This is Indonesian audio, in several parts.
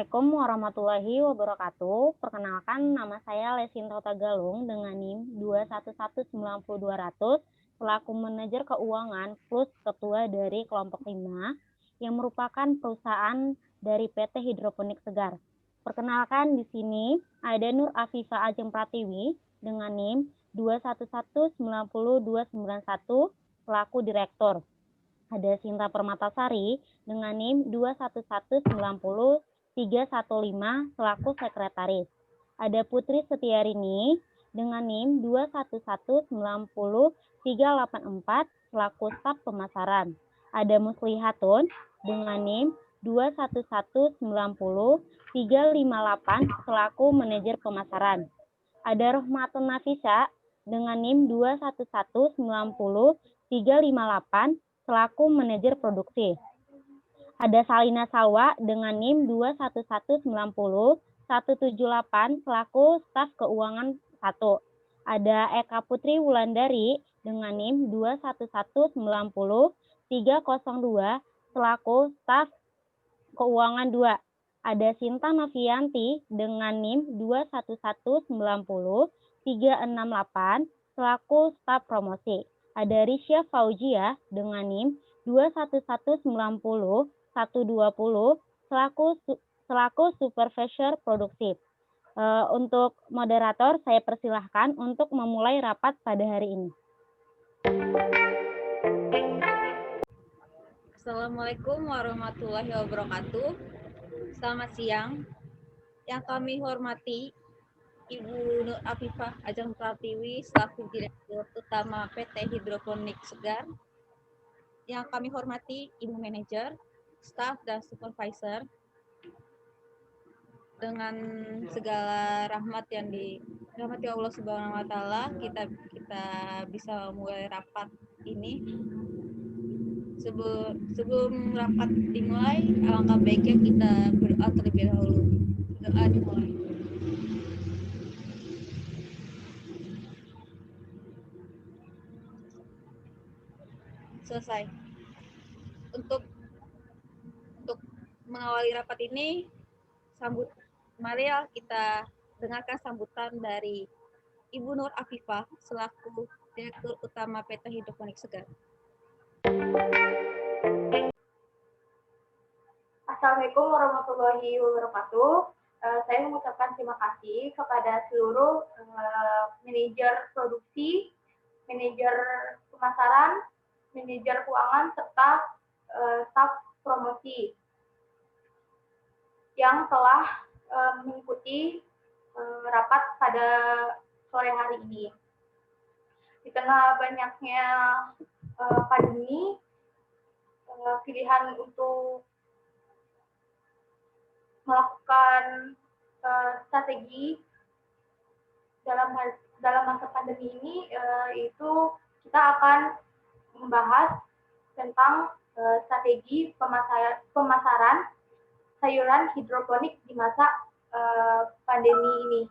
Assalamualaikum warahmatullahi wabarakatuh. Perkenalkan, nama saya Lesinta Tagalung dengan NIM 2119200 selaku manajer keuangan plus ketua dari kelompok 5 yang merupakan perusahaan dari PT Hidroponik Segar. Perkenalkan, di sini ada Nur Afifa Ajeng Pratiwi dengan NIM 2119291 selaku direktur. Ada Sinta Permatasari dengan NIM 21190-315 selaku sekretaris. Ada Putri Setiarini dengan NIM 21190-384 selaku staf pemasaran. Ada Muslihatun dengan NIM 21190-358 selaku manajer pemasaran. Ada Rohmatun Nafisa dengan NIM 21190-358 selaku manajer produksi. Ada Salina Salwa dengan NIM 21190-178 selaku staf keuangan 1. Ada Eka Putri Wulandari dengan NIM 21190-302 selaku staf keuangan 2. Ada Sinta Novianti dengan NIM 21190-368 selaku staf promosi. Ada Risya Fauzia dengan NIM 21190-120 selaku supervisor produksi. Untuk moderator, saya persilahkan untuk memulai rapat pada hari ini. Assalamualaikum warahmatullahi wabarakatuh. Selamat siang. Yang kami hormati Ibu Nur Afifah Ajeng Pratiwi selaku Direktur Utama PT Hidroponik Segar. Yang kami hormati Ibu Manajer, staf dan supervisor. Dengan segala rahmat yang dirahmati Allah Subhanahu wa taala, kita bisa mulai rapat ini. Sebelum rapat dimulai, alangkah baiknya kita berdoa terlebih dahulu. Doa dimulai. Selesai. Untuk mengawali rapat ini, mari kita dengarkan sambutan dari Ibu Nur Afifah selaku Direktur Utama PT Hidroponik Segar. Assalamualaikum warahmatullahi wabarakatuh. Saya mengucapkan terima kasih kepada seluruh manajer produksi, manajer pemasaran, manajer keuangan, serta staf promosi yang telah mengikuti rapat pada sore hari ini. Di tengah banyaknya pandemi, pilihan untuk melakukan strategi dalam masa pandemi ini, yaitu kita akan membahas tentang strategi pemasaran sayuran hidroponik di masa pandemi ini.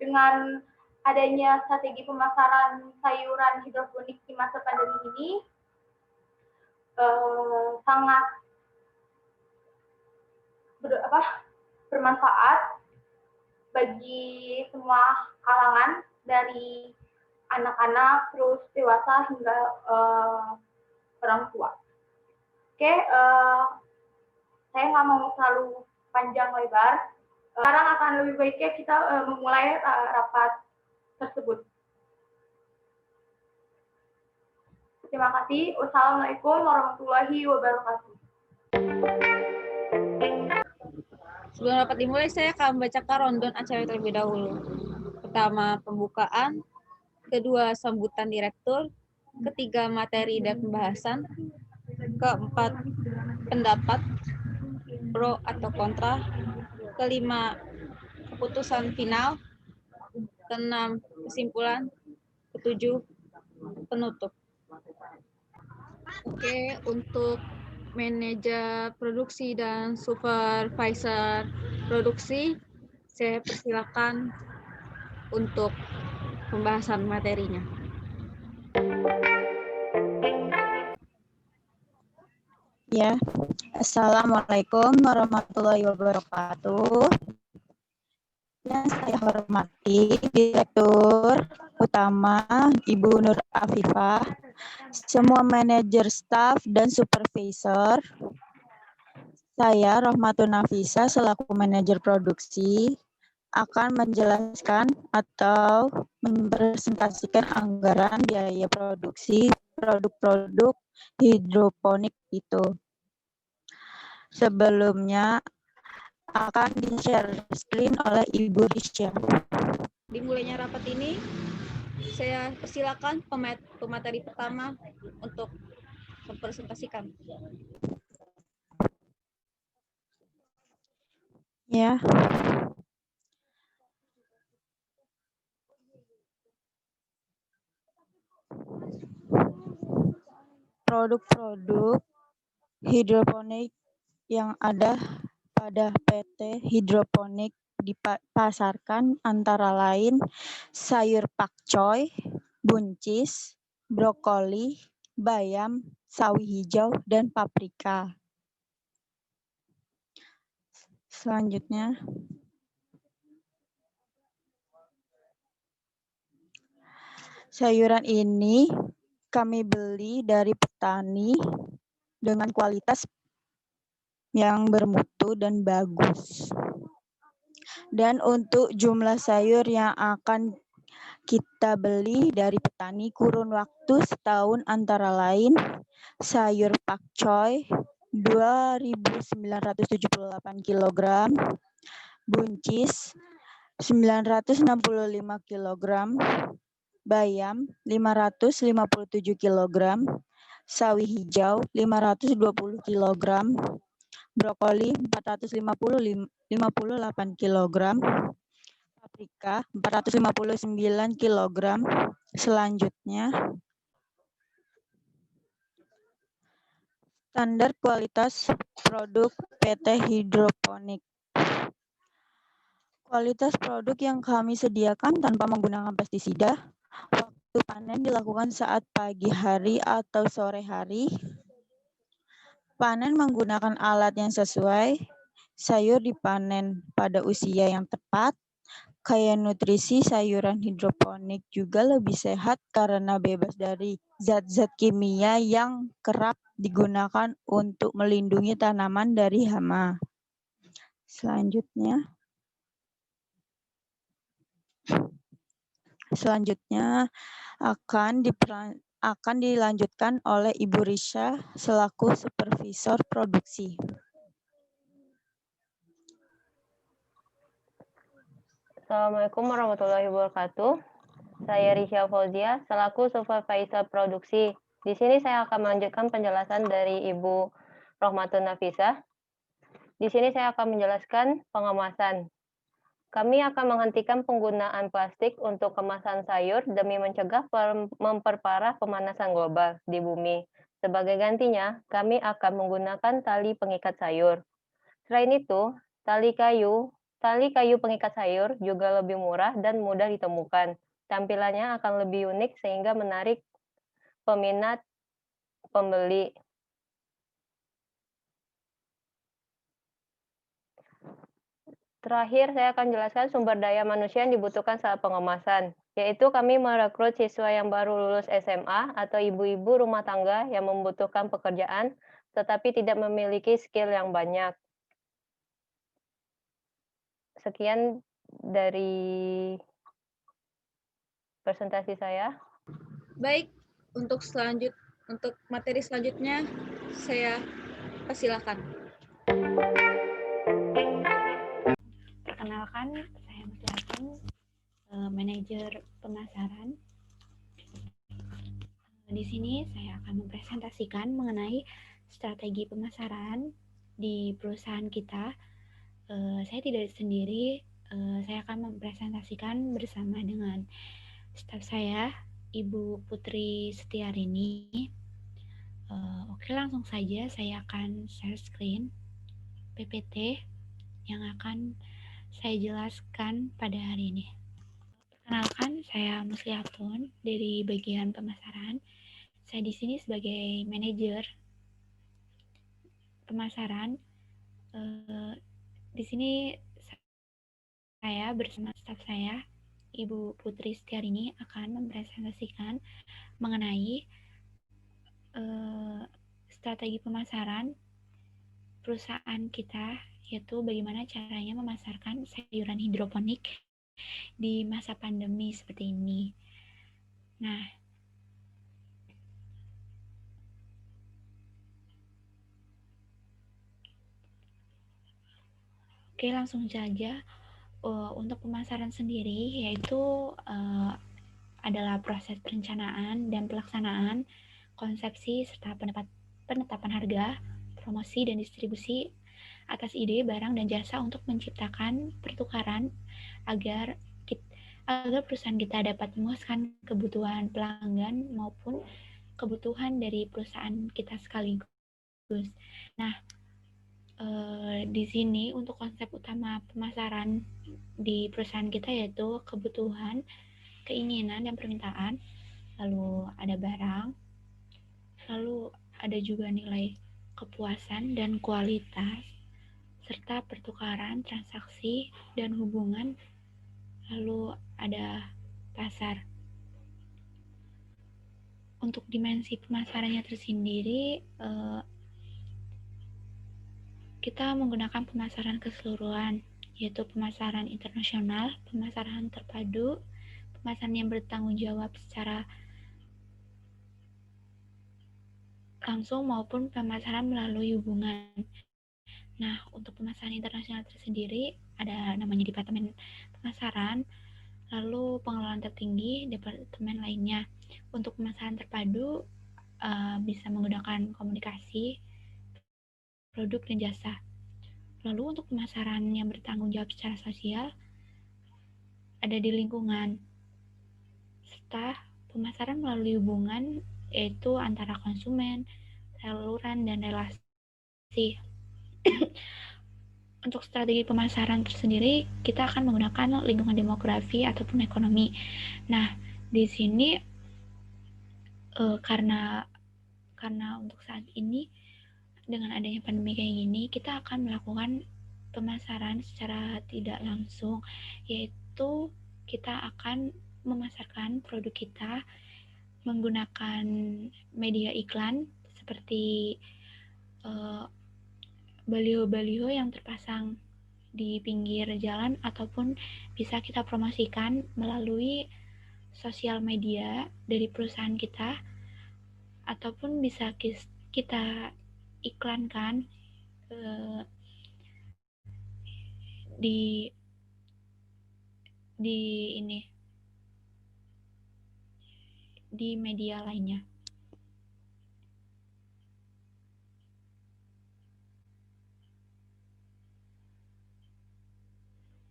Dengan adanya strategi pemasaran sayuran hidroponik di masa pandemi ini, sangat bermanfaat bagi semua kalangan, dari anak-anak, terus dewasa hingga orang tua. Oke, saya nggak mau terlalu panjang lebar. Sekarang akan lebih baiknya kita memulai rapat tersebut. Terima kasih. Wassalamualaikum warahmatullahi wabarakatuh. Sebelum rapat dimulai, saya akan membacakan rundown acara terlebih dahulu. Pertama, pembukaan. Kedua, sambutan direktur. Ketiga, materi dan pembahasan. Keempat, pendapat pro atau kontra. Kelima, keputusan final. Keenam, kesimpulan. Ketujuh, penutup. Oke, untuk manajer produksi dan supervisor produksi, saya persilakan untuk pembahasan materinya. Ya, Assalamualaikum warahmatullahi wabarakatuh. Yang saya hormati Direktur Utama Ibu Nur Afifah, semua manajer staf dan supervisor. Saya Rohmatun Nafisa selaku manajer produksi akan menjelaskan atau mempresentasikan anggaran biaya produksi produk-produk hidroponik itu. Sebelumnya akan di-share screen oleh Ibu Risha. Dimulainya rapat ini, saya persilakan pemateri pertama untuk mempresentasikan. Ya. Produk-produk hidroponik yang ada pada PT Hidroponik dipasarkan antara lain sayur pakcoy, buncis, brokoli, bayam, sawi hijau, dan paprika. Selanjutnya, sayuran ini kami beli dari petani dengan kualitas yang bermutu dan bagus. Dan untuk jumlah sayur yang akan kita beli dari petani kurun waktu setahun antara lain sayur pakcoy 2.978 kg, buncis 965 kg, bayam 557 kg, sawi hijau 520 kg, brokoli 458 kg, paprika 459 kg. Selanjutnya, standar kualitas produk PT Hidroponik. Kualitas produk yang kami sediakan tanpa menggunakan pestisida. Waktu panen dilakukan saat pagi hari atau sore hari. Panen menggunakan alat yang sesuai. Sayur dipanen pada usia yang tepat. Kaya nutrisi sayuran hidroponik juga lebih sehat karena bebas dari zat-zat kimia yang kerap digunakan untuk melindungi tanaman dari hama. Selanjutnya akan dilanjutkan oleh Ibu Risha selaku supervisor produksi. Assalamualaikum warahmatullahi wabarakatuh. Saya Risha Fauzia selaku supervisor produksi. Di sini saya akan melanjutkan penjelasan dari Ibu Rohmatun Nafisa. Di sini saya akan menjelaskan pengemasan. Kami akan menghentikan penggunaan plastik untuk kemasan sayur demi mencegah memperparah pemanasan global di bumi. Sebagai gantinya, kami akan menggunakan tali pengikat sayur. Selain itu, tali kayu pengikat sayur juga lebih murah dan mudah ditemukan. Tampilannya akan lebih unik sehingga menarik peminat pembeli. Terakhir, saya akan jelaskan sumber daya manusia yang dibutuhkan saat pengemasan, yaitu kami merekrut siswa yang baru lulus SMA atau ibu-ibu rumah tangga yang membutuhkan pekerjaan, tetapi tidak memiliki skill yang banyak. Sekian dari presentasi saya. Baik, untuk materi selanjutnya saya persilakan. Perkenalkan, saya Muslihatun, manajer pemasaran. Di sini saya akan mempresentasikan mengenai strategi pemasaran di perusahaan kita. Saya tidak sendiri, saya akan mempresentasikan bersama dengan staf saya, Ibu Putri Setiarini. Oke, langsung saja saya akan share screen PPT yang akan saya jelaskan pada hari ini. Perkenalkan, saya Muslihatun dari bagian pemasaran. Saya di sini sebagai manajer. pemasaran. Di sini saya bersama staf saya, Ibu Putri Setiarini, akan mempresentasikan mengenai strategi pemasaran perusahaan kita, yaitu bagaimana caranya memasarkan sayuran hidroponik di masa pandemi seperti ini. Nah, oke, langsung saja. Untuk pemasaran sendiri, yaitu adalah proses perencanaan dan pelaksanaan, konsepsi, serta penetapan harga, promosi, dan distribusi atas ide, barang, dan jasa untuk menciptakan pertukaran agar perusahaan kita dapat memuaskan kebutuhan pelanggan maupun kebutuhan dari perusahaan kita sekaligus. Nah, di sini untuk konsep utama pemasaran di perusahaan kita yaitu kebutuhan, keinginan, dan permintaan, lalu ada barang, lalu ada juga nilai kepuasan dan kualitas, serta pertukaran, transaksi, dan hubungan, lalu ada pasar. Untuk dimensi pemasarannya tersendiri, kita menggunakan pemasaran keseluruhan, yaitu pemasaran internasional, pemasaran terpadu, pemasaran yang bertanggung jawab secara langsung maupun pemasaran melalui hubungan. Nah, untuk pemasaran internasional tersendiri ada namanya Departemen Pemasaran, lalu pengelolaan tertinggi, departemen lainnya. Untuk pemasaran terpadu bisa menggunakan komunikasi, produk, dan jasa. Lalu untuk pemasaran yang bertanggung jawab secara sosial ada di lingkungan, serta pemasaran melalui hubungan yaitu antara konsumen, saluran, dan relasi. Untuk strategi pemasaran tersendiri, kita akan menggunakan lingkungan demografi ataupun ekonomi. Nah, di sini karena untuk saat ini dengan adanya pandemi kayak gini, kita akan melakukan pemasaran secara tidak langsung, yaitu kita akan memasarkan produk kita menggunakan media iklan seperti baliho-baliho yang terpasang di pinggir jalan ataupun bisa kita promosikan melalui sosial media dari perusahaan kita ataupun bisa kita iklankan di media lainnya.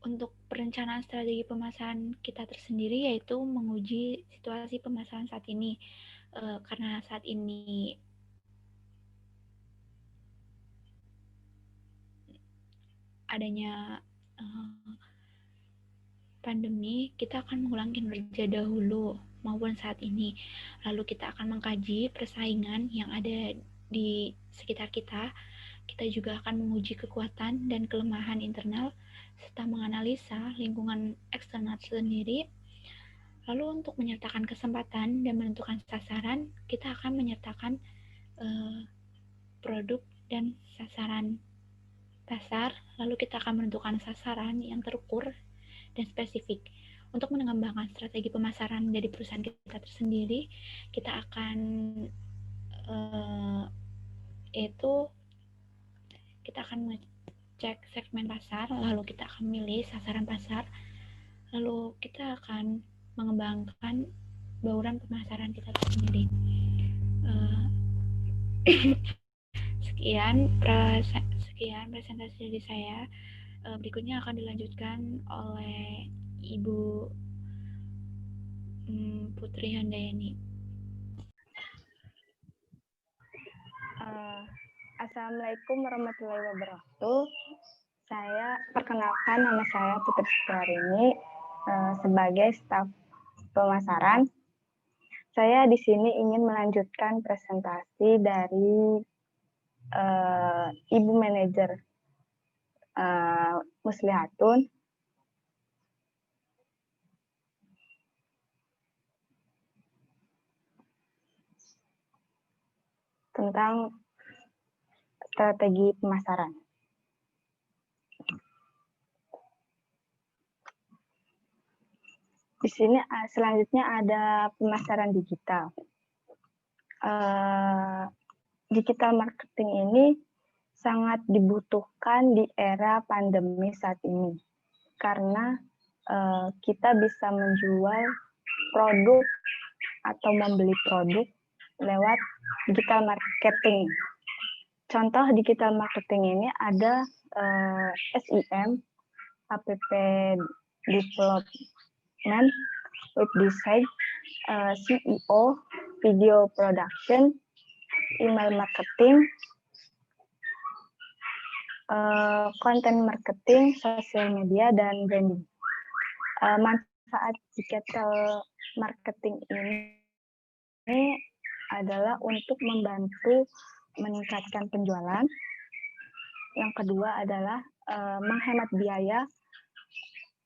Untuk perencanaan strategi pemasaran kita tersendiri yaitu menguji situasi pemasaran saat ini. Karena saat ini adanya pandemi, kita akan mengulang kinerja dahulu maupun saat ini. Lalu kita akan mengkaji persaingan yang ada di sekitar kita. Kita juga akan menguji kekuatan dan kelemahan internal serta menganalisa lingkungan eksternal sendiri. Lalu untuk menyertakan kesempatan dan menentukan sasaran, kita akan menyertakan produk dan sasaran pasar. Lalu kita akan menentukan sasaran yang terukur dan spesifik. Untuk mengembangkan strategi pemasaran dari perusahaan kita tersendiri, kita akan kita akan mengecek segmen pasar, lalu kita akan memilih sasaran pasar, lalu kita akan mengembangkan bauran pemasaran kita sendiri. Sekian presentasi dari saya. Berikutnya akan dilanjutkan oleh Ibu Putri Handayani. Assalamualaikum warahmatullahi wabarakatuh. Perkenalkan, nama saya Putri Setiarini sebagai staf pemasaran. Saya di sini ingin melanjutkan presentasi dari Ibu manajer Muslihatun tentang strategi pemasaran. Di sini selanjutnya ada pemasaran digital. Digital marketing ini sangat dibutuhkan di era pandemi saat ini karena kita bisa menjual produk atau membeli produk lewat digital marketing. Contoh digital marketing ini ada SEM, app development, web design, SEO, video production, email marketing, content marketing, sosial media, dan branding. Manfaat digital marketing ini adalah untuk membantu meningkatkan penjualan. Yang kedua adalah menghemat biaya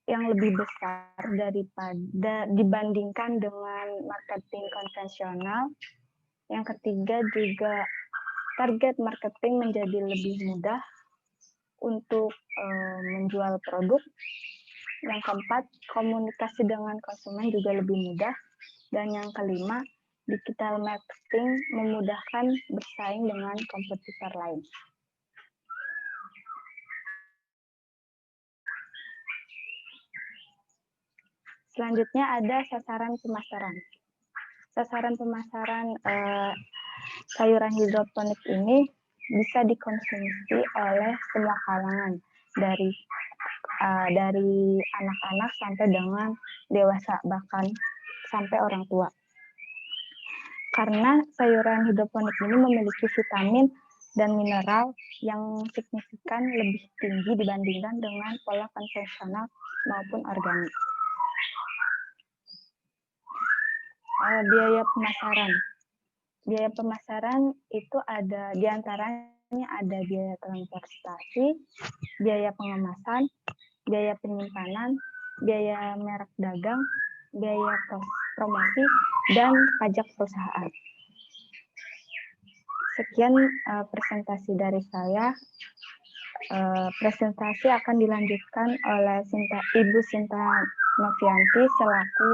yang lebih besar daripada dibandingkan dengan marketing konvensional. Yang ketiga juga target marketing menjadi lebih mudah untuk menjual produk. Yang keempat, komunikasi dengan konsumen juga lebih mudah. Dan yang kelima, digital marketing memudahkan bersaing dengan kompetitor lain. Selanjutnya ada sasaran pemasaran. Sasaran pemasaran sayuran hidroponik ini bisa dikonsumsi oleh semua kalangan, dari anak-anak sampai dengan dewasa, bahkan sampai orang tua. Karena sayuran hidroponik ini memiliki vitamin dan mineral yang signifikan lebih tinggi dibandingkan dengan pola konvensional maupun organik. Biaya pemasaran. Biaya pemasaran itu ada diantaranya ada biaya transportasi, biaya pengemasan, biaya penyimpanan, biaya merek dagang, biaya promosi, dan pajak perusahaan. Sekian presentasi dari saya. Presentasi akan dilanjutkan oleh Ibu Sinta Novianti selaku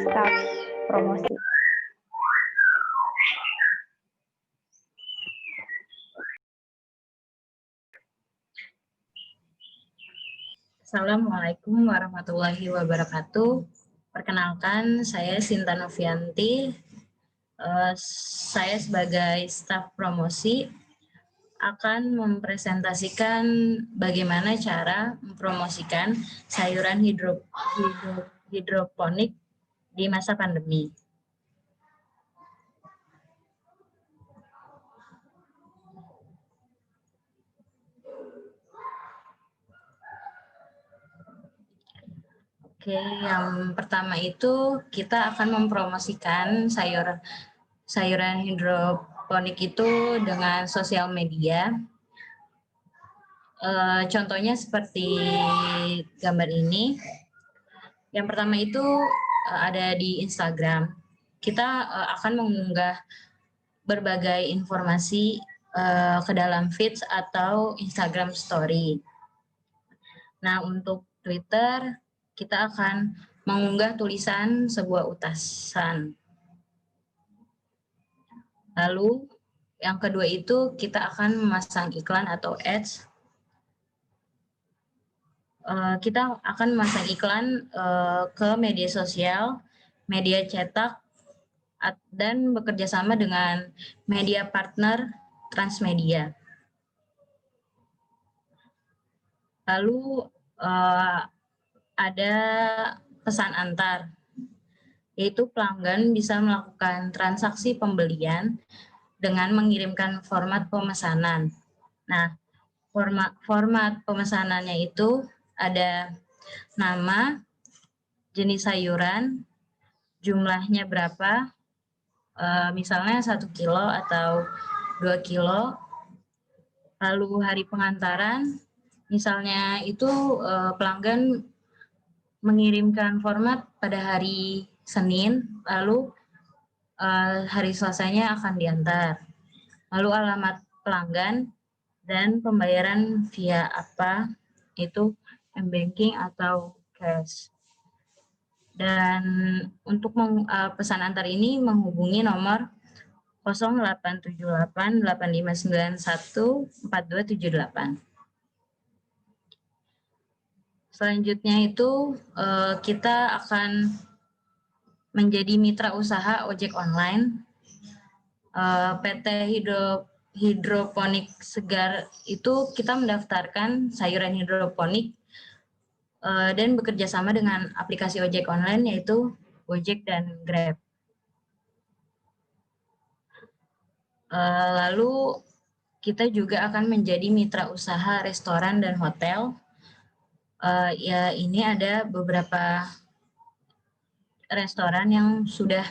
staf promosi. Assalamualaikum warahmatullahi wabarakatuh. Perkenalkan, saya Sinta Novianti. Saya sebagai staf promosi akan mempresentasikan bagaimana cara mempromosikan sayuran hidroponik di masa pandemi. Oke, yang pertama itu kita akan mempromosikan sayuran hidroponik itu dengan sosial media. Contohnya seperti gambar ini. Yang pertama itu ada di Instagram. Kita akan mengunggah berbagai informasi ke dalam feeds atau Instagram Story. Nah, untuk Twitter, kita akan mengunggah tulisan sebuah utasan. Lalu, yang kedua itu kita akan memasang iklan atau ads. Kita akan memasang iklan ke media sosial, media cetak, dan bekerja sama dengan media partner transmedia. Lalu ada pesan antar, yaitu pelanggan bisa melakukan transaksi pembelian dengan mengirimkan format pemesanan. Nah, format pemesanannya itu ada nama, jenis sayuran, jumlahnya berapa, misalnya 1 kilo atau 2 kilo, Lalu hari pengantaran, misalnya itu pelanggan mengirimkan format pada hari Senin, lalu hari Selasanya akan diantar. Lalu alamat pelanggan dan pembayaran via apa, itu m-banking atau cash. Dan untuk pesan antar ini menghubungi nomor 0878 8591 4278. Selanjutnya itu kita akan menjadi mitra usaha ojek online. PT Hidroponik Segar itu kita mendaftarkan sayuran hidroponik dan bekerja sama dengan aplikasi ojek online yaitu Gojek dan Grab. Lalu kita juga akan menjadi mitra usaha restoran dan hotel. Ya, ini ada beberapa restoran yang sudah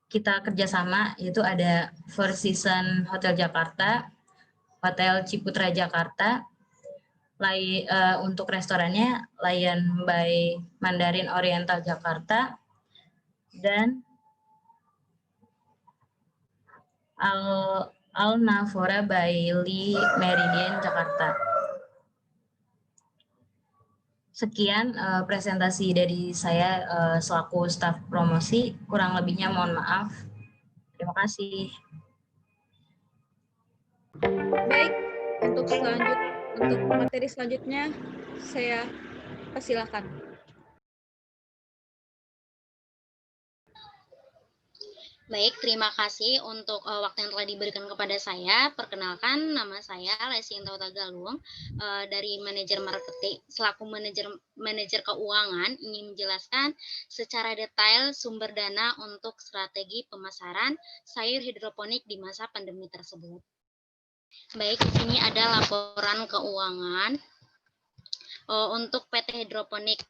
kita kerjasama, yaitu ada Four Seasons Hotel Jakarta, Hotel Ciputra Jakarta. Untuk restorannya Lion by Mandarin Oriental Jakarta dan Al Navora by Lee Meridian Jakarta. Sekian presentasi dari saya selaku staf promosi, kurang lebihnya mohon maaf. Terima kasih. Baik, untuk materi selanjutnya saya persilakan. Baik, terima kasih untuk waktu yang telah diberikan kepada saya. Perkenalkan, nama saya Lesi Intauta Galung dari manajer marketing, selaku manajer keuangan, ingin menjelaskan secara detail sumber dana untuk strategi pemasaran sayur hidroponik di masa pandemi tersebut. Baik, di sini ada laporan keuangan untuk PT Hidroponik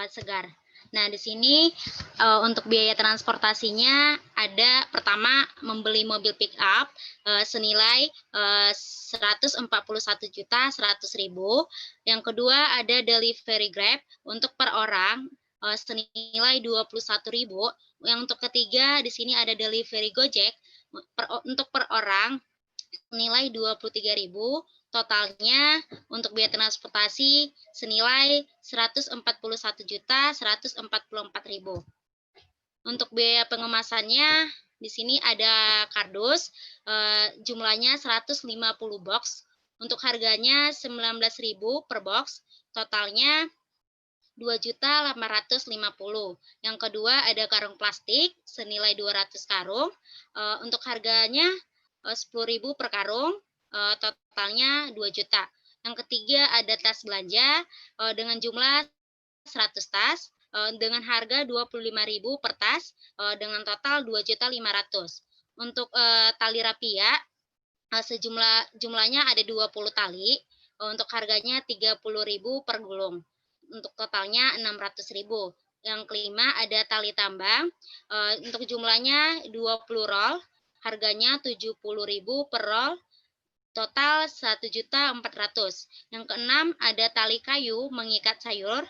Segar. Nah, di sini untuk biaya transportasinya ada pertama membeli mobil pick up senilai 141.100.000. Yang kedua ada delivery Grab untuk per orang senilai 21.000. Yang untuk ketiga di sini ada delivery Gojek untuk per orang senilai 23.000. Totalnya untuk biaya transportasi senilai 141.144.000. Untuk biaya pengemasannya di sini ada kardus jumlahnya 150 box. Untuk harganya 19.000 per box. Totalnya 2.850.000. Yang kedua ada karung plastik senilai 200 karung. Untuk harganya 10.000 per karung. Totalnya 2 juta. Yang ketiga ada tas belanja dengan jumlah 100 tas dengan harga 25.000 per tas dengan total 2.500.000. Untuk tali rapia jumlahnya ada 20 tali untuk harganya 30.000 per gulung. Untuk totalnya 600.000. Yang kelima ada tali tambang untuk jumlahnya 20 roll, harganya 70.000 per roll. Total 1.400.000. Yang keenam ada tali kayu mengikat sayur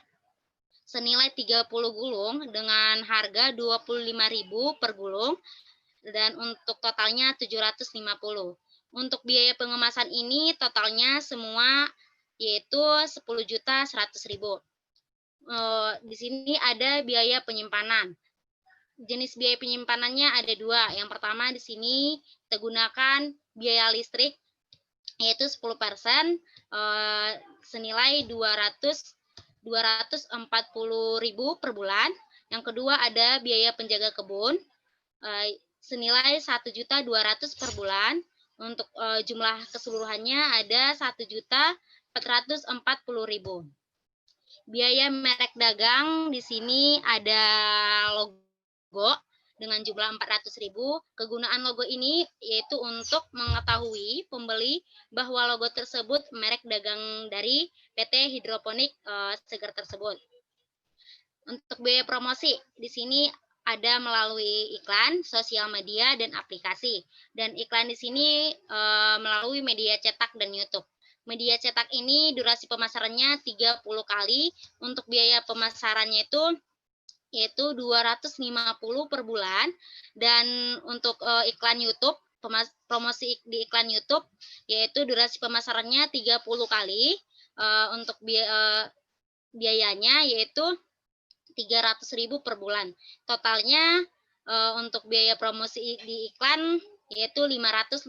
senilai 30 gulung dengan harga 25.000 per gulung dan untuk totalnya 750. Untuk biaya pengemasan ini totalnya semua yaitu 10.100.000. Di sini ada biaya penyimpanan. Jenis biaya penyimpanannya ada dua. Yang pertama di sini kita gunakan biaya listrik yaitu 10% senilai 240.000 per bulan. Yang kedua ada biaya penjaga kebun senilai 1.200.000 per bulan. Untuk jumlah keseluruhannya ada 1.440.000. Biaya merek dagang di sini ada logo dengan jumlah 400.000. Kegunaan logo ini yaitu untuk mengetahui pembeli bahwa logo tersebut merek dagang dari PT Hidroponik Segar tersebut. Untuk biaya promosi di sini ada melalui iklan, sosial media, dan aplikasi. Dan iklan di sini melalui media cetak dan YouTube. Media cetak ini durasi pemasarannya 30 kali, untuk biaya pemasarannya itu yaitu 250 per bulan, dan untuk iklan YouTube, promosi di iklan YouTube, yaitu durasi pemasarannya 30 kali, untuk biayanya yaitu 300.000 per bulan. Totalnya untuk biaya promosi di iklan yaitu 550.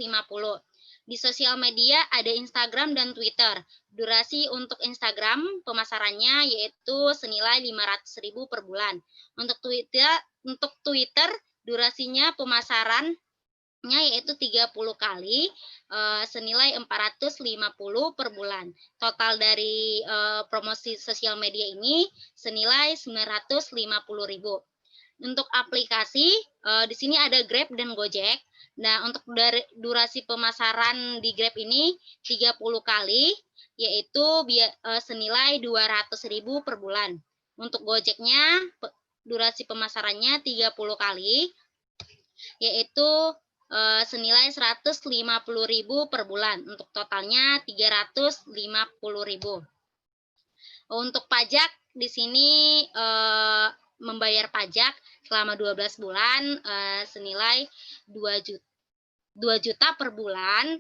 Di sosial media ada Instagram dan Twitter. Durasi untuk Instagram pemasarannya yaitu senilai 500.000 per bulan. Untuk Twitter durasinya pemasarannya yaitu 30 kali, senilai 450 per bulan. Total dari promosi sosial media ini senilai 950.000. Untuk aplikasi, di sini ada Grab dan Gojek. Nah, untuk durasi pemasaran di Grab ini 30 kali, yaitu senilai 200.000 per bulan. Untuk Gojeknya, durasi pemasarannya 30 kali, yaitu senilai 150.000 per bulan. Untuk totalnya 350.000. Untuk pajak di sini membayar pajak selama 12 bulan senilai 2 juta per bulan,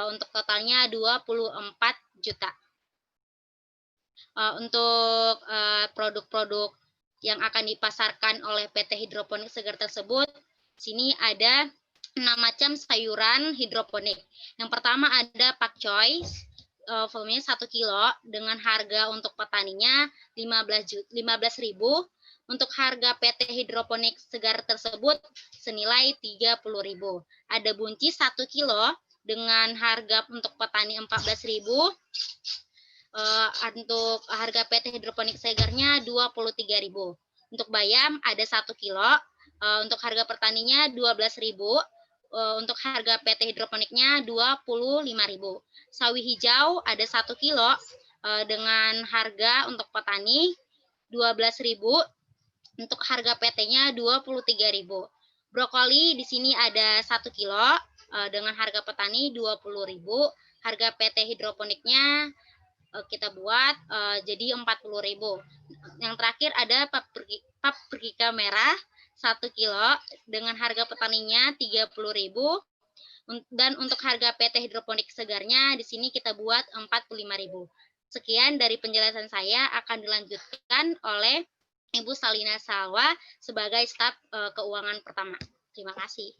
untuk totalnya 24 juta. Untuk produk-produk yang akan dipasarkan oleh PT Hidroponik Segar tersebut, sini ada 6 macam sayuran hidroponik. Yang pertama ada pakcoy, volumenya 1 kilo dengan harga untuk petaninya 15.000. Untuk harga PT Hidroponik Segar tersebut senilai 30.000. Ada buncis 1 kilo dengan harga untuk petani 14.000. Untuk harga PT Hidroponik Segarnya 23.000. Untuk bayam ada 1 kilo, untuk harga petaninya 12.000. Untuk harga PT Hidroponiknya 25.000. Sawi hijau ada 1 kilo dengan harga untuk petani 12.000. Untuk harga PT-nya 23.000. Brokoli di sini ada 1 kilo dengan harga petani 20.000. Harga PT Hidroponiknya kita buat jadi 40.000. Yang terakhir ada paprika merah 1 kilo dengan harga petaninya 30.000. Dan untuk harga PT Hidroponik Segarnya di sini kita buat 45.000. Sekian dari penjelasan saya, akan dilanjutkan oleh Ibu Salina Salwa sebagai staf keuangan pertama. Terima kasih.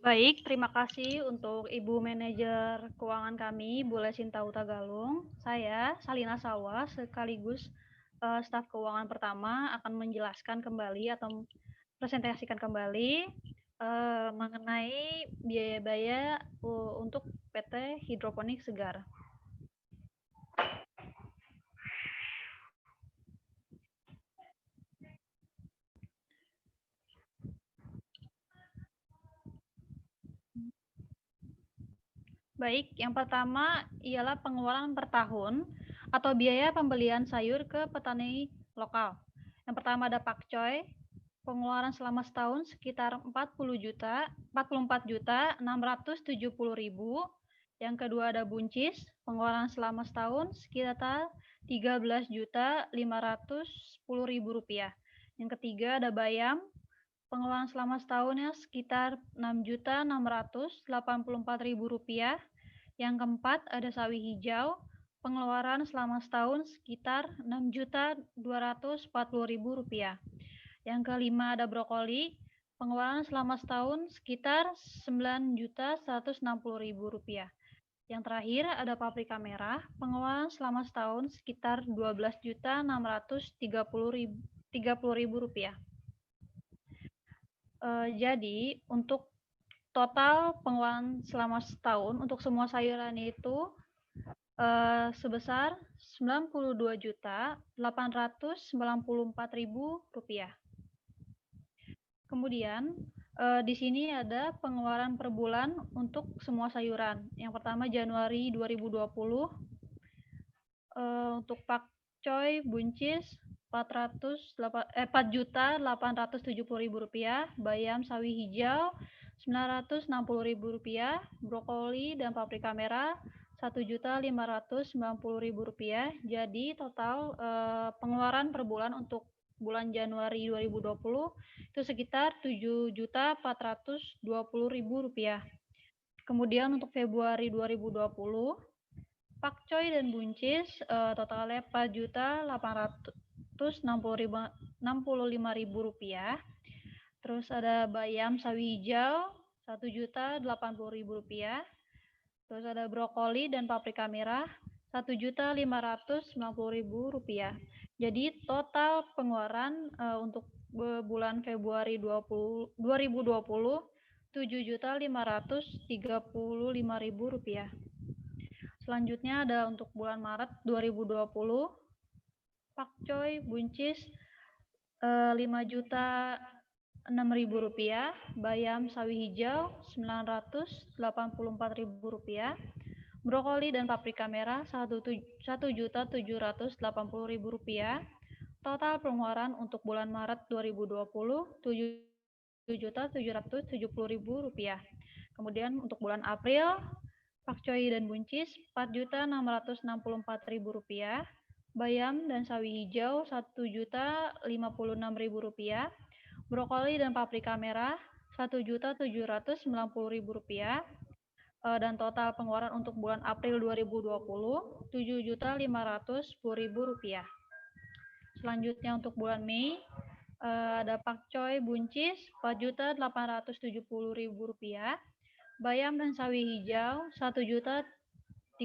Baik, terima kasih untuk Ibu Manajer Keuangan kami, Bu Lesinta Utagalung. Saya, Salina Salwa, sekaligus staf keuangan pertama akan menjelaskan kembali atau presentasikan kembali mengenai biaya-biaya untuk PT Hidroponik Segar. Baik, yang pertama ialah pengeluaran per tahun atau biaya pembelian sayur ke petani lokal. Yang pertama ada pakcoy, pengeluaran selama setahun sekitar 44.670.000. Yang kedua ada buncis, pengeluaran selama setahun sekitar 13.510.000 rupiah. Yang ketiga ada bayam, pengeluaran selama setahunnya sekitar 6.684.000 rupiah. Yang keempat ada sawi hijau, pengeluaran selama setahun sekitar 6.240.000 rupiah. Yang kelima ada brokoli, pengeluaran selama setahun sekitar 9.160.000 rupiah. Yang terakhir ada paprika merah, pengeluaran selama setahun sekitar 12.630.000 rupiah. Jadi untuk total pengeluaran selama setahun untuk semua sayuran itu sebesar 92.894.000 rupiah. Kemudian di sini ada pengeluaran per bulan untuk semua sayuran. Yang pertama Januari 2020 untuk pakcoy, buncis Rp4.870.000, bayam sawi hijau Rp960.000, brokoli dan paprika merah Rp1.590.000. Jadi total pengeluaran per bulan untuk bulan Januari 2020 itu sekitar Rp7.420.000. Kemudian untuk Februari 2020, pakcoy dan buncis totalnya Rp4.865.000. Terus ada bayam sawi hijau Rp1.080.000. Terus ada brokoli dan paprika merah Rp1.590.000. Jadi total pengeluaran untuk bulan Februari 2020 Rp7.535.000. Selanjutnya ada untuk bulan Maret 2020, pakcoy buncis Rp5.006.000, bayam sawi hijau Rp984.000, brokoli dan paprika merah Rp1.780.000. Total pengeluaran untuk bulan Maret 2020 Rp7.770.000. Kemudian untuk bulan April, pakcoy dan buncis Rp4.664.000, bayam dan sawi hijau Rp1.056.000, brokoli dan paprika merah Rp1.790.000. Dan total pengeluaran untuk bulan April 2020 Rp7.510.000. Selanjutnya untuk bulan Mei ada pakcoy buncis Rp4.870.000, bayam dan sawi hijau Rp1.032.000,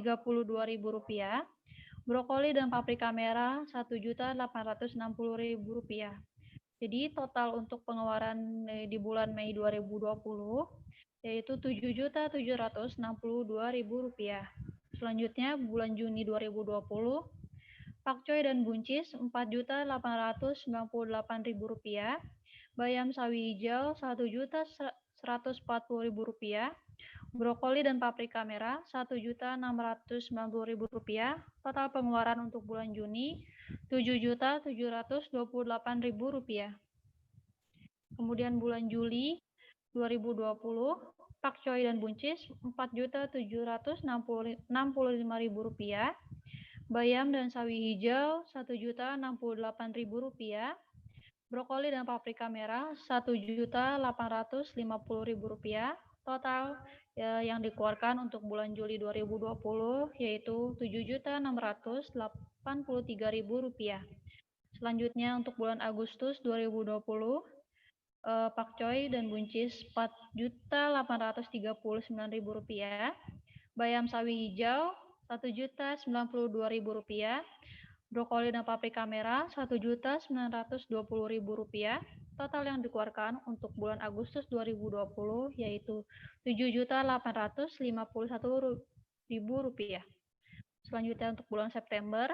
brokoli dan paprika merah Rp1.860.000. Jadi total untuk pengeluaran di bulan Mei 2020 yaitu Rp7.762.000. Selanjutnya bulan Juni 2020, pakcoy dan buncis Rp4.898.000, bayam sawi hijau Rp1.140.000, brokoli dan paprika merah Rp1.690.000. Total pengeluaran untuk bulan Juni Rp7.728.000. Kemudian bulan Juli 2020, pakcoy dan buncis Rp4.765.000, bayam dan sawi hijau Rp1.068.000, brokoli dan paprika merah Rp1.850.000. Total yang dikeluarkan untuk bulan Juli 2020 yaitu Rp7.683.000. Selanjutnya untuk bulan Agustus 2020, pakcoy dan buncis Rp4.839.000, bayam sawi hijau Rp1.092.000, brokoli dan paprika merah Rp1.920.000. Total yang dikeluarkan untuk bulan Agustus 2020 yaitu Rp7.851.000. Selanjutnya untuk bulan September,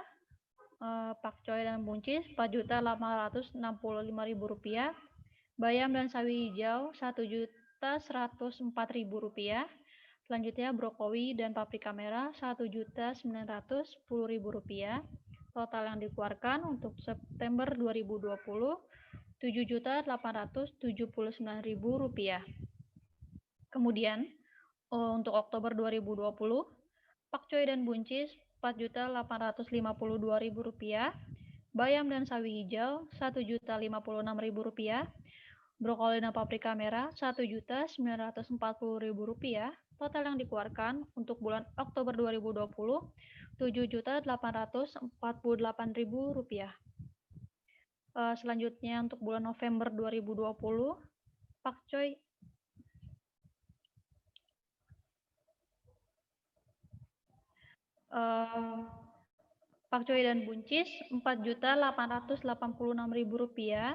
pakcoy dan buncis Rp4.865.000, bayam dan sawi hijau Rp1.104.000. Selanjutnya brokoli dan paprika merah Rp1.910.000. Total yang dikeluarkan untuk September 2020 Rp7.879.000. Kemudian untuk Oktober 2020, pakcoy dan buncis Rp4.852.000, bayam dan sawi hijau Rp1.056.000, brokoli dan paprika merah Rp1.940.000. Total yang dikeluarkan untuk bulan Oktober 2020 Rp7.848.000. Selanjutnya untuk bulan November 2020, pakcoy dan buncis Rp4.886.000,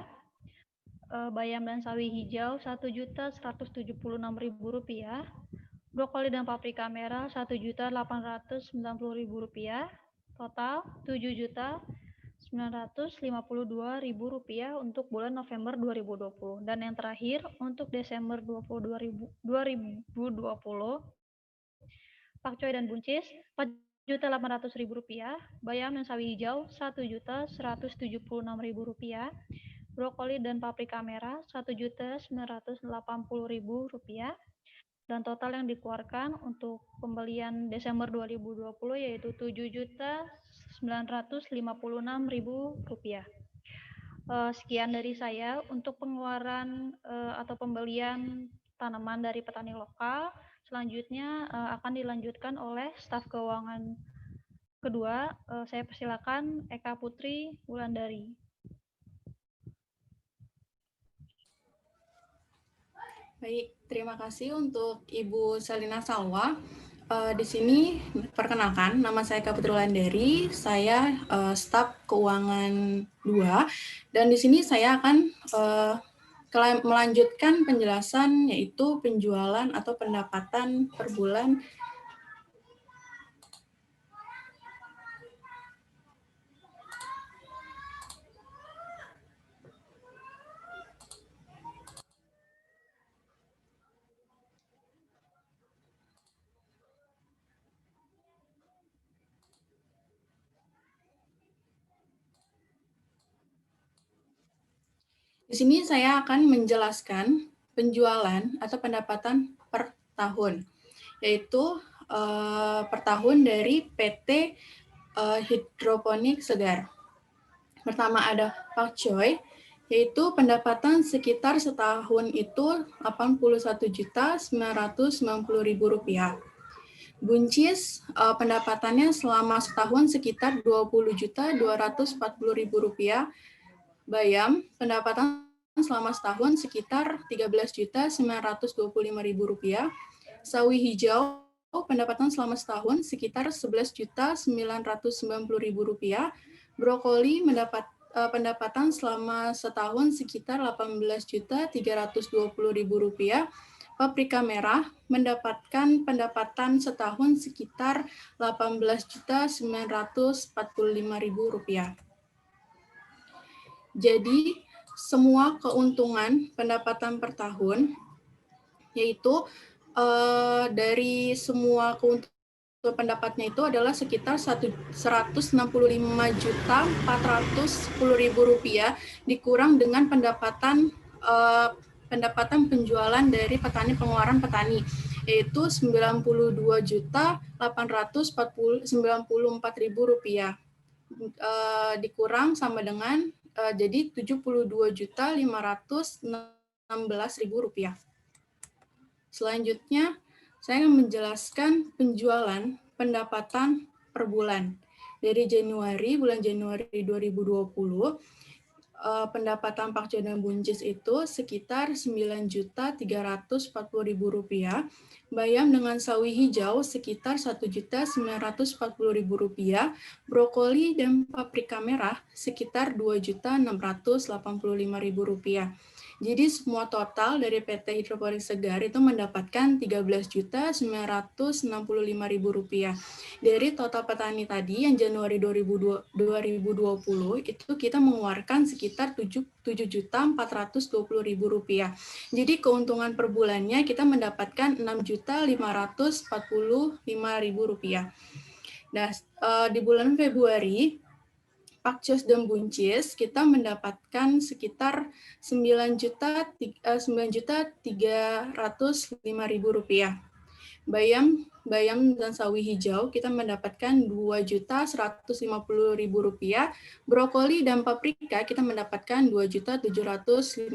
bayam dan sawi hijau Rp1.176.000, brokoli dan paprika merah Rp1.890.000. Total Rp7.952.000 untuk bulan November 2020. Dan yang terakhir untuk Desember 2020, pakcoy dan buncis Rp1.800.000, bayam dan sawi hijau Rp1.176.000, brokoli dan paprika merah Rp1.980.000, dan total yang dikeluarkan untuk pembelian Desember 2020 yaitu Rp7.956.000. Sekian dari saya untuk pengeluaran atau pembelian tanaman dari petani lokal. Selanjutnya akan dilanjutkan oleh staf keuangan kedua. Saya persilakan Eka Putri Wulandari. Baik, terima kasih untuk Ibu Salina Salwa. Di sini perkenalkan, nama saya Eka Putri Wulandari, saya staf keuangan 2, dan di sini saya akan melanjutkan penjelasan yaitu penjualan atau pendapatan per bulan. Di sini saya akan menjelaskan penjualan atau pendapatan per tahun, yaitu per tahun dari PT Hidroponik Segar. Pertama ada Pak Choi, yaitu pendapatan sekitar setahun itu Rp81.990.000. Buncis pendapatannya selama setahun sekitar Rp20.240.000. Bayam pendapatan selama setahun sekitar Rp13.925.000. Sawi hijau pendapatan selama setahun sekitar Rp11.990.000. Brokoli mendapat pendapatan selama setahun sekitar Rp18.320.000. Paprika merah mendapatkan pendapatan setahun sekitar Rp18.945.000. Jadi semua keuntungan pendapatan per tahun, yaitu dari semua keuntungan pendapatnya itu adalah sekitar Rp165.410.000 dikurang dengan pendapatan penjualan dari petani, pengeluaran petani, yaitu Rp92.894.000 dikurang sama dengan jadi Rp72.516.000. Selanjutnya saya akan menjelaskan penjualan pendapatan per bulan. Dari bulan Januari 2020, pendapatan Pak Choi dan Buncis itu sekitar Rp9.340.000, bayam dengan sawi hijau sekitar Rp1.940.000, brokoli dan paprika merah sekitar Rp2.685.000. Jadi semua total dari PT Hidroponik Segar itu mendapatkan Rp13.965.000. Dari total petani tadi yang Januari 2020 itu kita mengeluarkan sekitar Rp7.420.000. Jadi keuntungan per bulannya kita mendapatkan Rp6.545.000. Nah, di bulan Februari Pak Choi dan Buncis kita mendapatkan sekitar Rp9.305.000. Bayam dan sawi hijau kita mendapatkan Rp2.150.000. Brokoli dan paprika kita mendapatkan Rp2.715.000.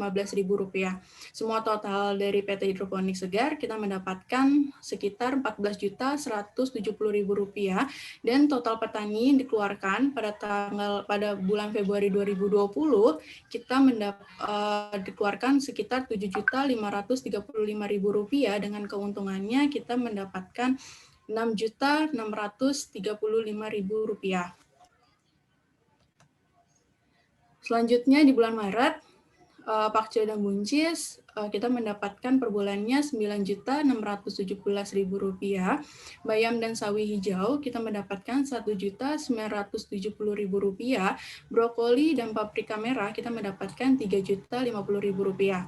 Semua total dari PT Hidroponik Segar kita mendapatkan sekitar Rp14.170.000, dan total petani dikeluarkan pada bulan Februari 2020 kita dikeluarkan sekitar Rp7.535.000, dengan keuntungannya kita mendapatkan Rp6.635.000. Selanjutnya di bulan Maret, Pak Choi dan Buncis kita mendapatkan per bulannya Rp9.617.000. Bayam dan sawi hijau kita mendapatkan Rp1.970.000. Brokoli dan paprika merah kita mendapatkan Rp3.050.000.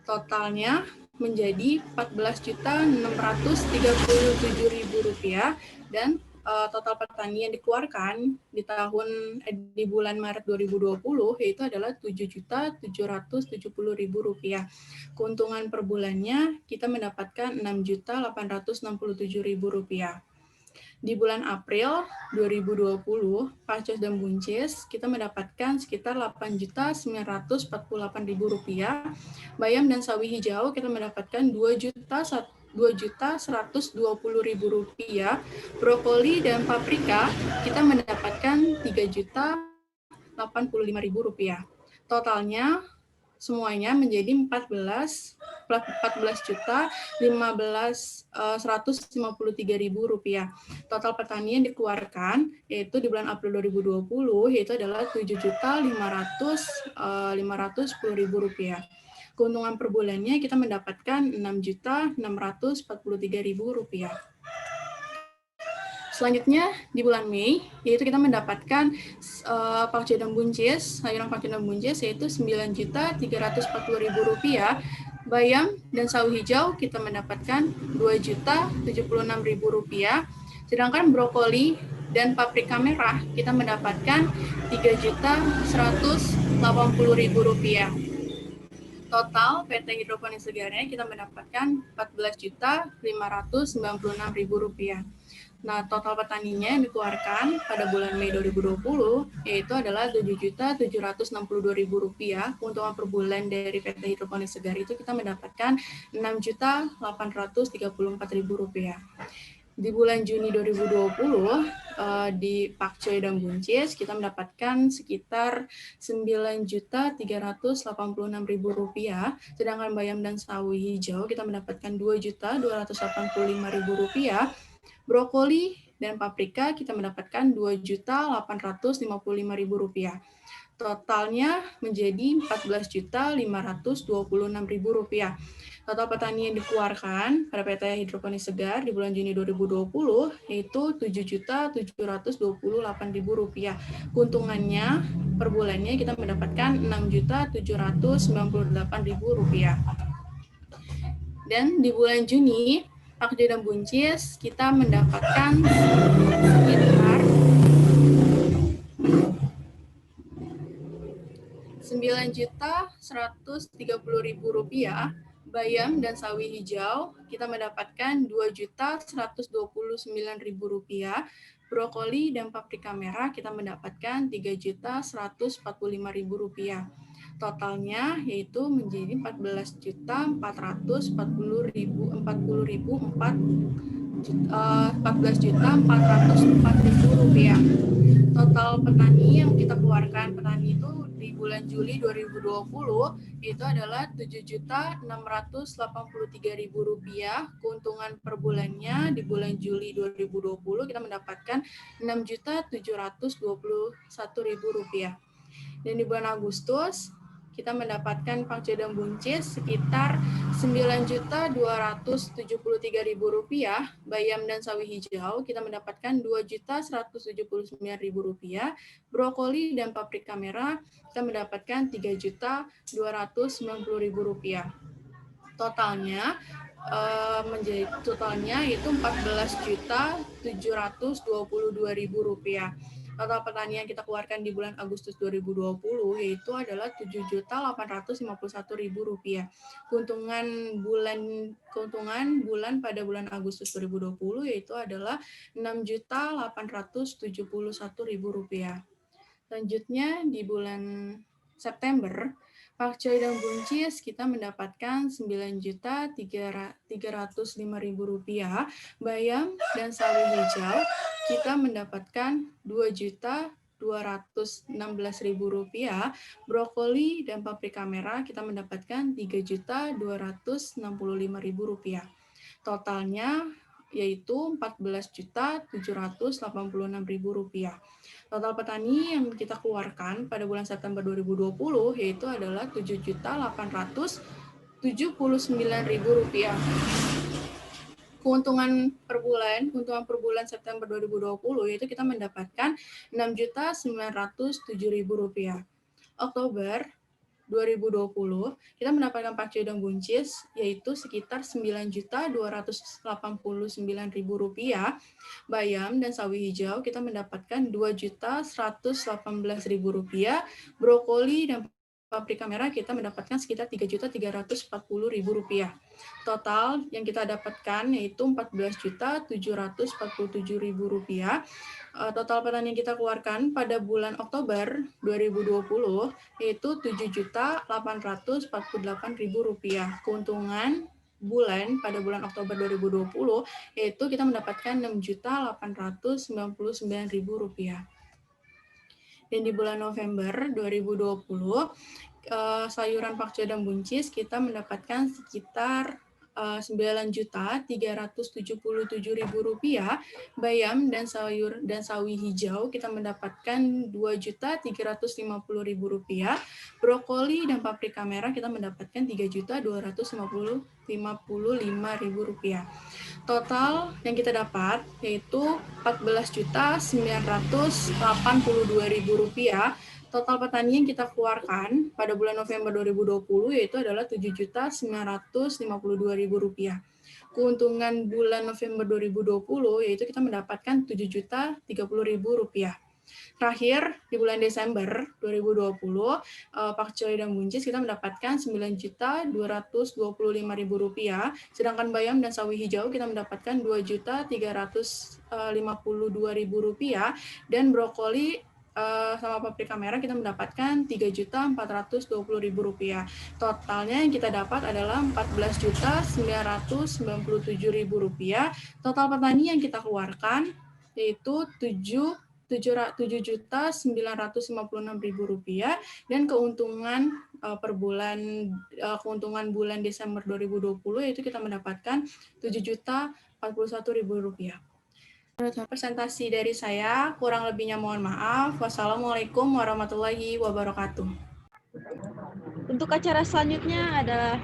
Totalnya menjadi Rp14.637.000, dan total petani yang dikeluarkan di bulan Maret 2020 yaitu adalah Rp7.770.000. Keuntungan per bulannya kita mendapatkan Rp6.867.000. Di bulan April 2020, Pakcoy dan Buncis kita mendapatkan sekitar Rp8.948.000. Bayam dan sawi hijau kita mendapatkan Rp2.120.000. Brokoli dan paprika kita mendapatkan Rp3.085.000. Totalnya semuanya menjadi Rp14.153.000. Total petani yang dikeluarkan yaitu di bulan April 2020 yaitu adalah Rp7.510.000. Keuntungan per bulannya kita mendapatkan Rp6.643.000. Selanjutnya di bulan Mei, yaitu kita mendapatkan pakcoy dan buncis, sayuran pakcoy dan buncis yaitu Rp9.340.000. Bayam dan sawi hijau kita mendapatkan Rp2.076.000. Sedangkan brokoli dan paprika merah kita mendapatkan Rp3.180.000. Total PT Hidroponik Segarnya kita mendapatkan Rp14.596.000. Nah, total petaninya yang dikeluarkan pada bulan Mei 2020 yaitu adalah Rp7.762.000. Keuntungan per bulan dari PT Hidroponik Segar itu kita mendapatkan Rp6.834.000. Di bulan Juni 2020 di pakcoy dan buncis kita mendapatkan sekitar Rp9.386.000. Sedangkan bayam dan sawi hijau kita mendapatkan Rp2.285.000. Brokoli dan paprika kita mendapatkan Rp2.855.000. Totalnya menjadi Rp14.526.000. Total petani yang dikeluarkan pada PT Hidroponik Segar di bulan Juni 2020 yaitu Rp7.728.000. Keuntungannya per bulannya kita mendapatkan Rp6.798.000. Dan di bulan Juni pakcoy dan buncis kita mendapatkan sekitar Rp9.130.000. Bayam dan sawi hijau kita mendapatkan Rp2.129.000. Brokoli dan paprika merah kita mendapatkan Rp3.145.000. Totalnya yaitu menjadi Rp14.404.000. Total petani yang kita keluarkan petani itu di bulan Juli 2020 itu adalah Rp7.683.000. Keuntungan per bulannya di bulan Juli 2020 kita mendapatkan Rp6.721.000. Dan di bulan Agustus kita mendapatkan pakcoy dan buncis sekitar Rp9.273.000. Bayam dan sawi hijau kita mendapatkan Rp2.179.000. Brokoli dan paprika merah kita mendapatkan Rp3.290.000. Totalnya yaitu Rp14.722.000. Total petani yang kita keluarkan di bulan Agustus 2020 yaitu adalah Rp7.851.000. Keuntungan bulan pada bulan Agustus 2020 yaitu adalah Rp6.871.000. Selanjutnya di bulan September pakcoy dan buncis kita mendapatkan Rp9.305.000. Bayam dan sawi hijau kita mendapatkan Rp2.216.000. Brokoli dan paprika merah kita mendapatkan Rp3.265.000. Totalnya yaitu Rp14.786.000. Total petani yang kita keluarkan pada bulan September 2020 yaitu adalah Rp7.879.000. Keuntungan per bulan September 2020 yaitu kita mendapatkan Rp6.907.000. Oktober 2020, kita mendapatkan pakcoy dan buncis, yaitu sekitar Rp9.289.000. Bayam dan sawi hijau kita mendapatkan Rp2.118.000. Brokoli dan paprika merah kita mendapatkan sekitar Rp3.340.000. Total yang kita dapatkan yaitu Rp14.747.000. Total petani yang kita keluarkan pada bulan Oktober 2020 yaitu Rp7.848.000. Keuntungan bulan pada bulan Oktober 2020 yaitu kita mendapatkan Rp6.899.000. Dan di bulan November 2020 sayuran pakcoy dan buncis kita mendapatkan sekitar Rp9.377.000. Bayam dan sawi hijau kita mendapatkan Rp2.350.000. Brokoli dan paprika merah kita mendapatkan Rp3.255.000. Total yang kita dapat yaitu Rp14.982.000. Total petani yang kita keluarkan pada bulan November 2020 yaitu adalah Rp7.952.000. Keuntungan bulan November 2020 yaitu kita mendapatkan Rp7.030.000. Terakhir, di bulan Desember 2020, pakcoy dan buncis kita mendapatkan Rp9.225.000, sedangkan bayam dan sawi hijau kita mendapatkan Rp2.352.000, dan brokoli sama paprika merah kita mendapatkan Rp3.420.000. Totalnya yang kita dapat adalah Rp14.997.000. Total petani yang kita keluarkan yaitu Rp7.956.000, dan keuntungan per bulan keuntungan Desember 2020 yaitu kita mendapatkan Rp7.041.000. Presentasi dari saya, kurang lebihnya mohon maaf. Wassalamualaikum warahmatullahi wabarakatuh. Untuk acara selanjutnya adalah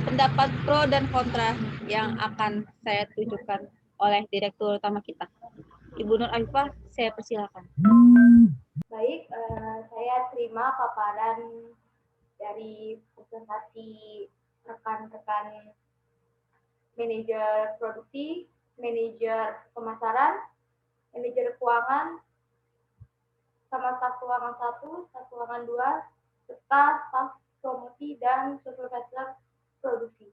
pendapat pro dan kontra yang akan saya tunjukkan oleh Direktur Utama kita. Ibu Nur Afifah, saya persilakan. Baik, saya terima paparan dari presentasi rekan-rekan manajer produksi, manajer pemasaran, manajer keuangan, sama staf keuangan 1, staf keuangan 2, serta staf promosi dan supervisor produksi.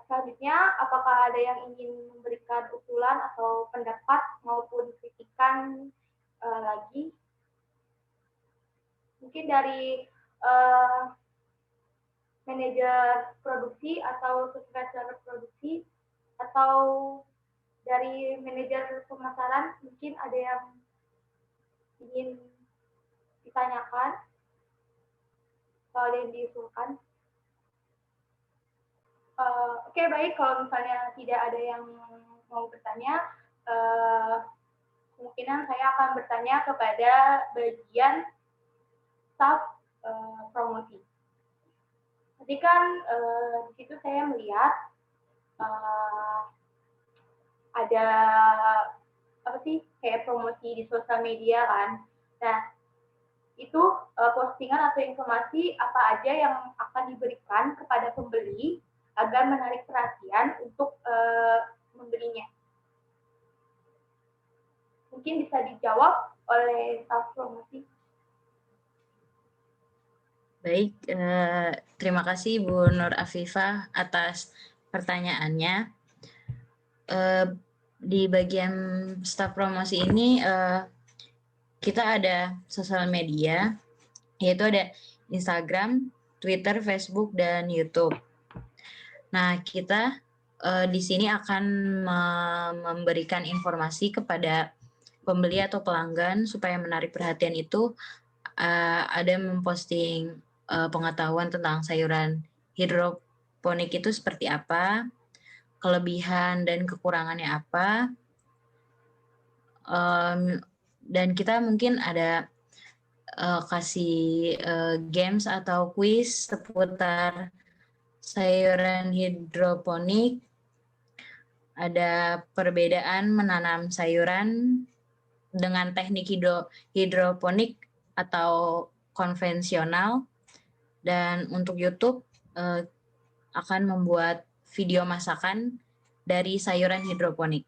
Selanjutnya, apakah ada yang ingin memberikan usulan atau pendapat maupun kritikan lagi? Mungkin dari manajer produksi atau supervisor produksi, atau dari manajer pemasaran, mungkin ada yang ingin ditanyakan atau ada yang diusulkan. Oke, baik, kalau misalnya tidak ada yang mau bertanya, kemungkinan saya akan bertanya kepada bagian staf promosi. Tadi kan di situ saya melihat ada apa sih, kayak promosi di sosial media kan. Nah, itu postingan atau informasi apa aja yang akan diberikan kepada pembeli agar menarik perhatian untuk membelinya. Mungkin bisa dijawab oleh staf promosi. Baik, terima kasih Bu Nur Afifah atas pertanyaannya. Di bagian staf promosi ini kita ada sosial media, yaitu ada Instagram, Twitter, Facebook, dan YouTube. Nah, kita di sini akan memberikan informasi kepada pembeli atau pelanggan supaya menarik perhatian itu, ada memposting pengetahuan tentang sayuran hidroponik itu seperti apa, kelebihan dan kekurangannya apa, dan kita mungkin ada kasih games atau quiz seputar sayuran hidroponik, ada perbedaan menanam sayuran dengan teknik hidroponik atau konvensional, dan untuk YouTube akan membuat video masakan dari sayuran hidroponik.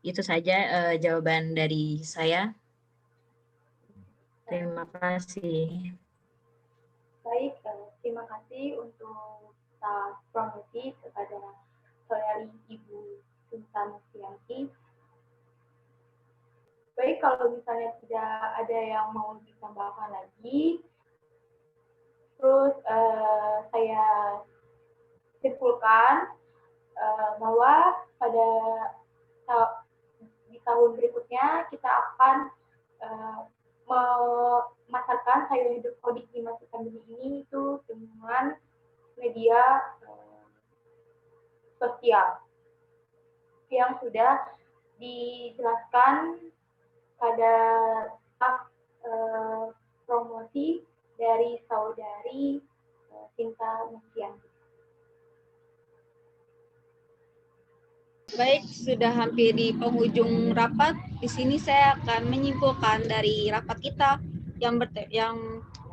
Itu saja jawaban dari saya. Terima kasih. Baik, terima kasih untuk staf promosi kepada saudari Ibu Sultan Fianti. Baik, kalau misalnya tidak ada yang mau ditambahkan lagi, terus saya simpulkan bahwa pada di tahun berikutnya kita akan memasarkan sayur hidroponik di masa pandemi ini itu dengan media sosial yang sudah dijelaskan pada staf promosi dari saudari Sinta Novianti. Baik, sudah hampir di penghujung rapat. Di sini saya akan menyimpulkan dari rapat kita yang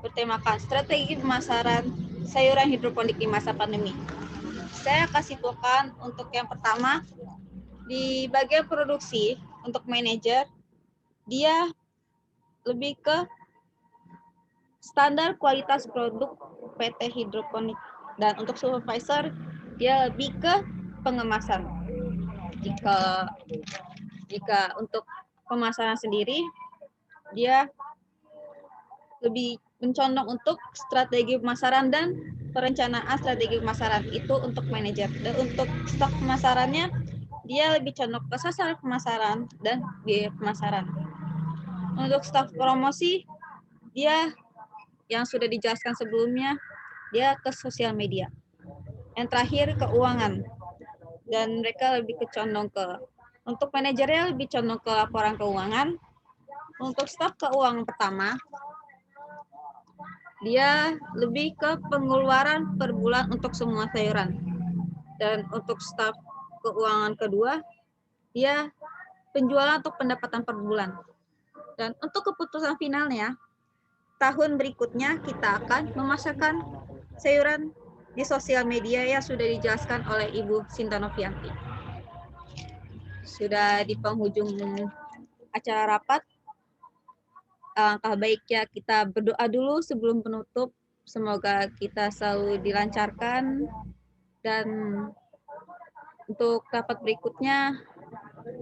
bertemakan strategi pemasaran sayuran hidroponik di masa pandemi. Saya akan simpulkan untuk yang pertama, di bagian produksi untuk manajer, dia lebih ke standar kualitas produk PT Hidroponik, dan untuk supervisor dia lebih ke pengemasan. Jika untuk pemasaran sendiri dia lebih mencondong untuk strategi pemasaran dan perencanaan strategi pemasaran, itu untuk manajer. Dan untuk staf pemasarannya dia lebih condong ke sasaran pemasaran dan biaya pemasaran. Untuk staf promosi dia yang sudah dijelaskan sebelumnya, dia ke sosial media. Yang terakhir keuangan, dan mereka lebih kecondong ke, untuk manajernya lebih condong ke laporan keuangan. Untuk staf keuangan pertama, dia lebih ke pengeluaran per bulan untuk semua sayuran. Dan untuk staf keuangan kedua, dia penjualan untuk pendapatan per bulan. Dan untuk keputusan finalnya, tahun berikutnya kita akan memasarkan sayuran di sosial media yang sudah dijelaskan oleh Ibu Sinta Novianti. Sudah di penghujung acara rapat, alangkah baiknya kita berdoa dulu sebelum penutup. Semoga kita selalu dilancarkan, dan untuk rapat berikutnya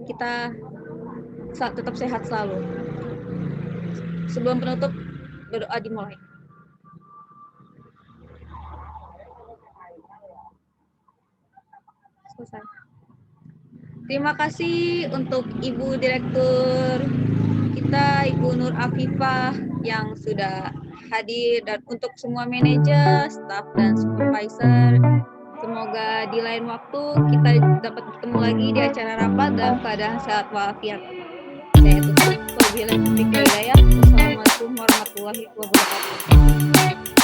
kita tetap sehat selalu. Sebelum penutup, berdoa dimulai. Selesai. Terima kasih untuk Ibu Direktur kita, Ibu Nur Afifah, yang sudah hadir, dan untuk semua manajer, staf, dan supervisor. Semoga di lain waktu kita dapat bertemu lagi di acara rapat dalam keadaan sehat walafiat. Saya tutup. Wassalamualaikum warahmatullahi wabarakatuh.